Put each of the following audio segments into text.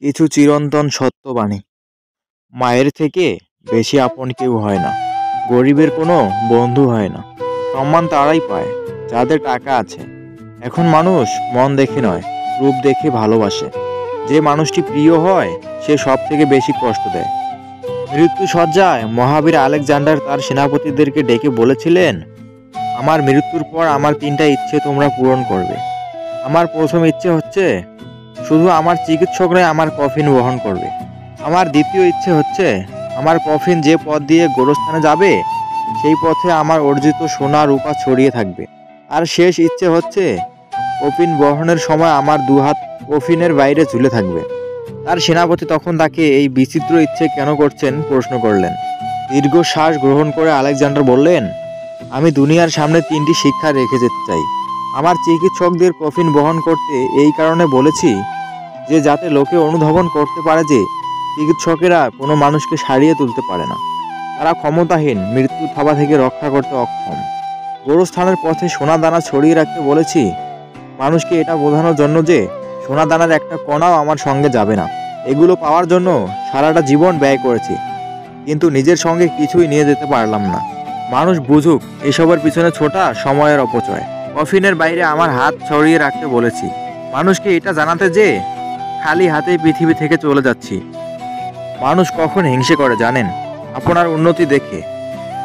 কিছু চিরন্তন সত্যবাণী। মায়ের থেকে বেশি আপন কেউ হয় না। গরিবের কোনো বন্ধু হয় না। সম্মান তারাই পায় যাদের টাকা আছে। এখন মানুষ মন দেখে নয়, রূপ দেখে ভালোবাসে। যে মানুষটি প্রিয় হয় সে সব থেকে বেশি কষ্ট দেয়। মৃত্যু সজ্জায় মহাবীর আলেকজান্ডার তার সেনাপতিদেরকে ডেকে বলেছিলেন, আমার মৃত্যুর পর আমার 3টা ইচ্ছে তোমরা পূরণ করবে। আমার প্রথম ইচ্ছে হচ্ছে শুধু আমার চিকিৎসকরাই আমার কফিন বহন করবে। আমার দ্বিতীয় ইচ্ছে হচ্ছে আমার কফিন যে পথ দিয়ে গোরস্থানে যাবে সেই পথে আমার অর্জিত সোনা রূপা ছড়িয়ে থাকবে। আর শেষ ইচ্ছে হচ্ছে কফিন বহনের সময় আমার দুহাত কফিনের বাইরে ঝুলে থাকবে। তার সেনাপতি তখন তাকে এই বিচিত্র ইচ্ছে কেন করছেন প্রশ্ন করলেন। দীর্ঘ শ্বাস গ্রহণ করে আলেকজান্ডার বললেন, আমি দুনিয়ার সামনে 3টি শিক্ষা রেখে যেতে চাই। আমার চিকিৎসকদের কফিন বহন করতে এই কারণে বলেছি যে যাতে লোকে অনুধাবন করতে পারে যে চিকিৎসকেরা কোনো মানুষকে সারিয়ে তুলতে পারে না। তারা ক্ষমতাহীন, মৃত্যু থাবা থেকে রক্ষা করতে অক্ষম। গোরস্থানের পথে সোনা দানা ছড়িয়ে রাখতে বলেছি মানুষকে এটা বোঝানোর জন্য যে সোনা দানার একটা কণাও আমার সঙ্গে যাবে না। এগুলো পাওয়ার জন্য সারাটা জীবন ব্যয় করেছি, কিন্তু নিজের সঙ্গে কিছুই নিয়ে যেতে পারলাম না। মানুষ বুঝুক এসবের পিছনে ছোটা সময়ের অপচয়। কফিনের বাইরে আমার হাত ছড়িয়ে রাখতে বলেছি মানুষকে এটা জানাতে যে খালি হাতেই পৃথিবী থেকে চলে যাচ্ছি। মানুষ কখন হিংসে করে জানেন? আপনার উন্নতি দেখে,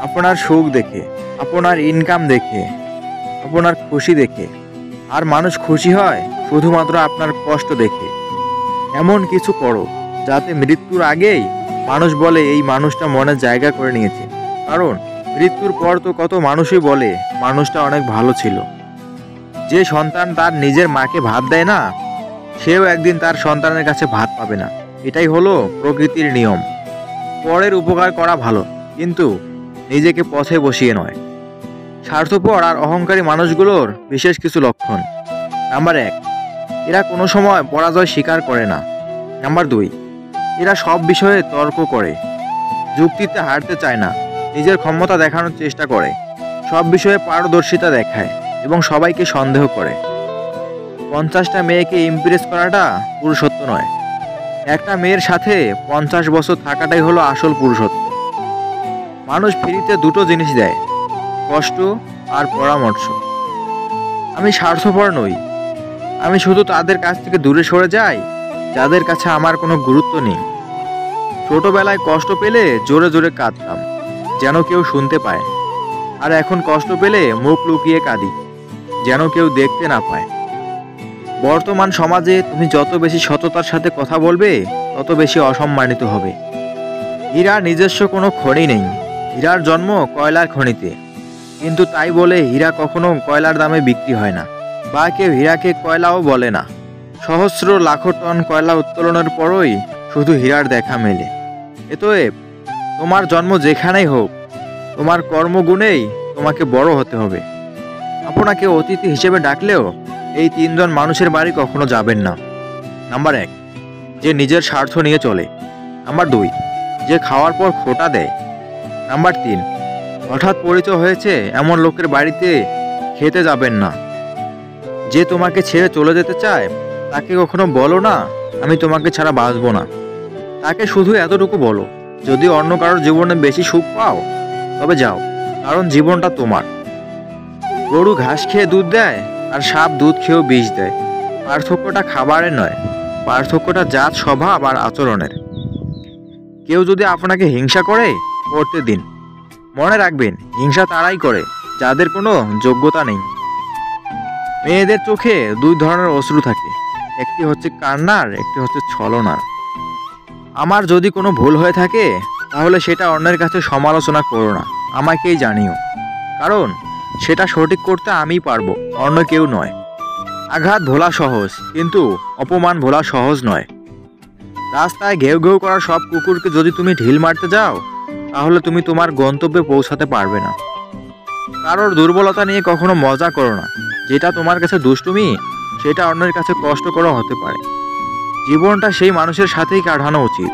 আপনার সুখ দেখে, আপনার ইনকাম দেখে, আপনার খুশি দেখে। আর মানুষ খুশি হয় শুধুমাত্র আপনার কষ্ট দেখে। এমন কিছু করো যাতে মৃত্যুর আগেই মানুষ বলে এই মানুষটা মনে জায়গা করে নিয়েছে। কারণ মৃত্যুর পর তো কত মানুষই বলে মানুষটা অনেক ভালো ছিল। যে সন্তান তার নিজের মাকে ভাত দেয় না সেও একদিন তার সন্তানের কাছে ভাত পাবে না। এটাই হলো প্রকৃতির নিয়ম। পরের উপকার করা ভালো, কিন্তু নিজেকে পথে বসিয়ে নয়। স্বার্থপর আর অহংকারী মানুষগুলোর বিশেষ কিছু লক্ষণ। নাম্বার 1, এরা কোনো সময় পরাজয় স্বীকার করে না। নাম্বার 2, এরা সব বিষয়ে তর্ক করে, যুক্তিতে হারতে চায় না, নিজের ক্ষমতা দেখানোর চেষ্টা করে, সব বিষয়ে পারদর্শিতা দেখায় এবং সবাইকে সন্দেহ করে। 50টা মেয়েকে ইমপ্রেস করাটা পুরুষত্ব নয়। একটা মেয়ের সাথে 50 বছর থাকাটাই হলো আসল পুরুষত্ব। মানুষ ফ্রিতে 2টো জিনিস দেয়, কষ্ট আর পরামর্শ। আমি স্বার্থপর নই। আমি শুধু তাদের কাছ থেকে দূরে সরে যাই যাদের কাছে আমার কোনো গুরুত্ব নেই। ছোটবেলায় কষ্ট পেলে জোরে জোরে কাঁদতাম যেন কেউ শুনতে পায়। আর এখন কষ্ট পেলে মুখ লুকিয়ে কাঁদি যেন কেউ দেখতে না পায়। বর্তমান সমাজে তুমি যত বেশি সততার সাথে কথা বলবে তত বেশি অসম্মানিত হবে। হীরার নিজস্ব কোনো খনি নেই। হীরার জন্ম কয়লার খনিতে, কিন্তু তাই বলে হীরা কখনো কয়লার দামে বিক্রি হয় না, বা কেউ হীরাকে কয়লাও বলে না। সহস্র লাখো টন কয়লা উত্তোলনের পরই শুধু হীরার দেখা মেলে। এতএব তোমার জন্ম যেখানেই হোক, তোমার কর্মগুণেই তোমাকে বড় হতে হবে। আপনাকে অতিথি হিসেবে ডাকলেও এই 3জন মানুষের বাড়ি কখনো যাবেন না। নাম্বার 1, যে নিজের স্বার্থ নিয়ে চলে। নাম্বার 2, যে খাওয়ার পর খোঁটা দেয়। নাম্বার 3, হঠাৎ পরিচয় হয়েছে এমন লোকের বাড়িতে খেতে যাবেন না। যে তোমাকে ছেড়ে চলে যেতে চায় তাকে কখনো বলো না আমি তোমাকে ছাড়া বাঁচবো না। তাকে শুধু এতটুকু বলো, যদি অন্য কারোর জীবনে বেশি সুখ পাও তবে যাও, কারণ জীবনটা তোমার। গরু ঘাস খেয়ে দুধ দেয় আর সাপ দুধ খেয়েও বিষ দেয়। পার্থক্যটা খাবারের নয়, পার্থক্যটা জাত, স্বভাব আর আচরণের। কেউ যদি আপনাকে হিংসা করে, করতে দিন। মনে রাখবেন, হিংসা তারাই করে যাদের কোনো যোগ্যতা নেই। মেয়েদের চোখে 2 ধরনের অশ্রু থাকে, একটি হচ্ছে কান্নার, একটি হচ্ছে ছলনার। আমার যদি কোনো ভুল হয়ে থাকে তাহলে সেটা অন্যের কাছে সমালোচনা করো না, আমাকেই জানিও। কারণ সেটা সঠিক করতে আমিই পারবো, অন্য কেউ নয়। আঘাত ভোলা সহজ, কিন্তু অপমান ভোলা সহজ নয়। রাস্তায় ঘেউ ঘেউ করা সব কুকুরকে যদি তুমি ঢিল মারতে যাও তাহলে তুমি তোমার গন্তব্যে পৌঁছাতে পারবে না। কারোর দুর্বলতা নিয়ে কখনো মজা করো না। যেটা তোমার কাছে দুষ্টুমি সেটা অন্যের কাছে কষ্টকরও হতে পারে। জীবনটা সেই মানুষের সাথেই কাটানো উচিত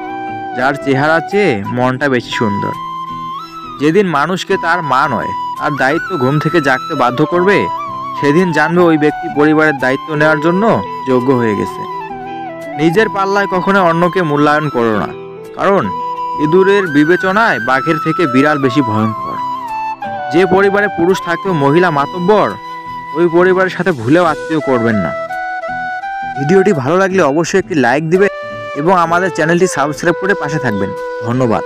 যার চেহারা চেয়ে মনটা বেশি সুন্দর। যেদিন মানুষকে তার মা নয় তার দায়িত্ব ঘুম থেকে জাগতে বাধ্য করবে, সেদিন জানবে ওই ব্যক্তি পরিবারের দায়িত্ব নেওয়ার জন্য যোগ্য হয়ে গেছে। নিজের পাল্লায় কখনো অন্যকে মূল্যায়ন করো না, কারণ ইঁদুরের বিবেচনায় বাঘের থেকে বিড়াল বেশি ভয়ঙ্কর। যে পরিবারে পুরুষ থাকতেও মহিলা মাতব্বর, ওই পরিবারের সাথে ভুলেও আত্মীয় করবেন না। ভিডিওটি ভালো লাগলে অবশ্যই একটি লাইক দিবেন এবং আমাদের চ্যানেলটি সাবস্ক্রাইব করে পাশে থাকবেন। ধন্যবাদ।